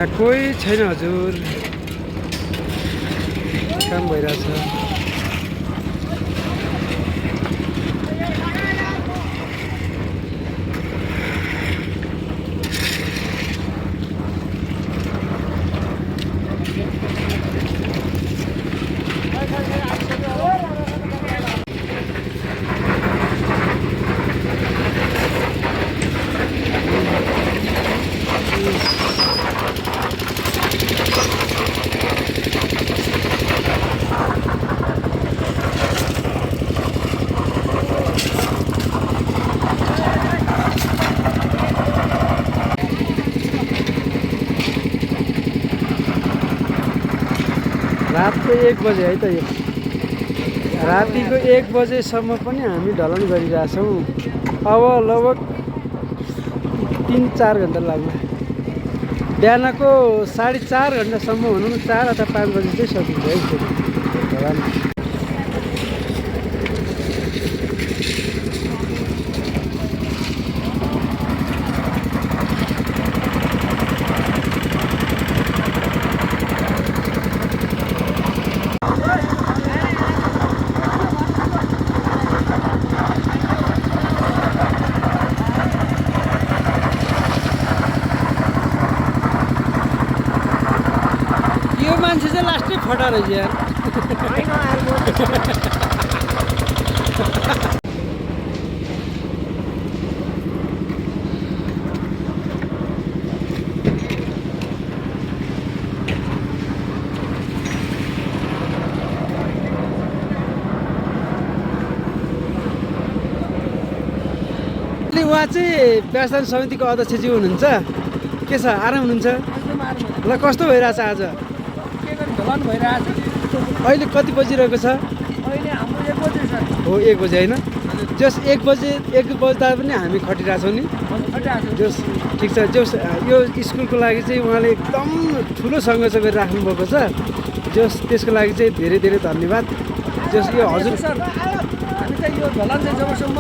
कोही छैन हजुर, काम भइरहेछ। रातको 1 बजे है त यो, रातिको 1 बजेसम्म पनि हामी ढलन गरिरहेछौँ। अब लगभग 3-4 घन्टा लाग्ला। बिहानको 4.5 घन्टासम्म भनौँ न, 4 अथवा 5 बजी चाहिँ सकिन्छ है ढलन। मान्छे चाहिँ लास्टै फटा रहेछ यार। उहाँ चाहिँ व्यवस्थापन समितिको अध्यक्षजी हुनुहुन्छ। के छ, आराम हुनुहुन्छ? ल कस्तो भइरहेछ आज? ढलन भइरहेछ। अहिले कति बजिरहेको छ? अहिले हाम्रो 1 बजे छ। हो 1 बजे होइन? जस 1 बज्दा पनि हामी खटिरहेछौँ नि। जस ठिक छ। जस यो स्कुलको लागि चाहिँ उहाँले एकदम ठुलो सङ्घर्ष गरिराख्नु भएको छ। जस त्यसको लागि चाहिँ धेरै धेरै धन्यवाद। जस यो हजुर सर, हामी चाहिँ यो ढलन चाहिँ जबसम्म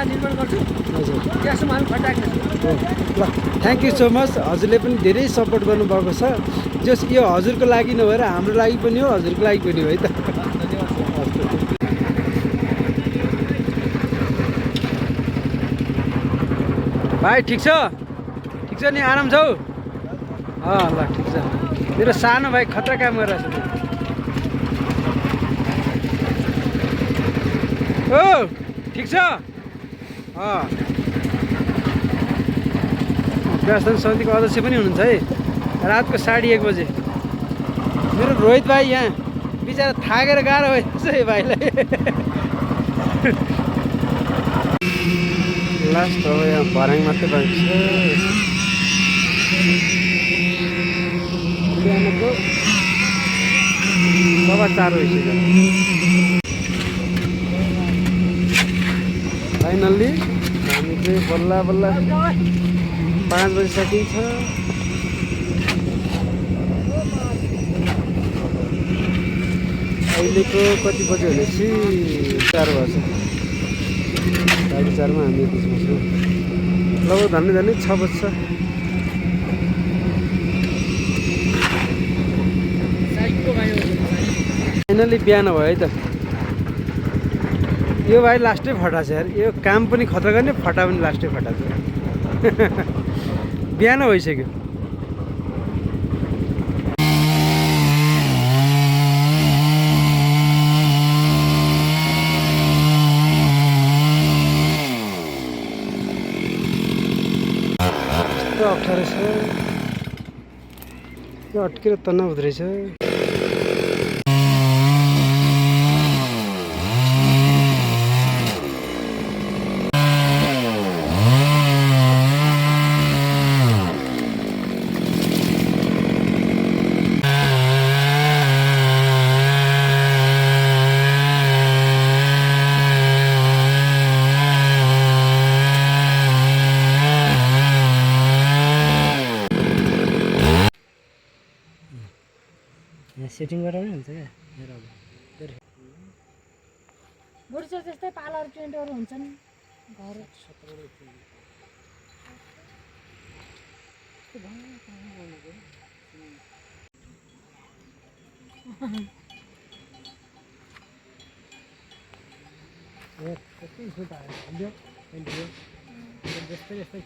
निर्माण गर्छौँ हजुर त्यसमा हामी खटाएको छौँ। ल थ्याङ्क यू सो मच। हजुरले पनि धेरै सपोर्ट गर्नुभएको छ। जस यो हजुरको लागि नभएर हाम्रो लागि पनि हो, हजुरको लागि पनि हो है त। भाइ ठिक छ? ठिक छ नि, आराम छौ? ल ठिक छ। मेरो सानो भाइ खतरा काम गरिरहेछ। ओ ठिक छ? व्यवस्थापन समितिको अध्यक्ष पनि हुनुहुन्छ है। रातको 1:30 बजे मेरो रोहित भाइ यहाँ बिचरा थाकेर गाह्रो भइरहेछ है भाइलाई। लास्ट अब यहाँ भर्याङ मात्रै बाँकी छ। बिहानको 4:15 भइसक्यो। फाइनल्ली हामी चाहिँ बल्ल बल्ल 5 बजी सकिन्छ। अहिलेको कति बज्यो भनेपछि 4 बज्छ। 4:30 मा हामी बिचमा छौँ। लगभग झन्डै 6 बज्छ। फाइनल्ली बिहान भयो है त। यो भाइ लास्टै फटा छ यार। यो काम पनि खतरा गर्ने, फटा पनि लास्टै फटा छ। बिहान भइसक्यो। कस्तो अप्ठ्यारो छ यो, अड्केर तन्ना हुँदो रहेछ। सेटिङ गरेर हुन्छ क्या मेरो बुढ्छ जस्तै पार्लर पेन्टहरू हुन्छन् घर। कति सुट आयो जस्तै जस्तै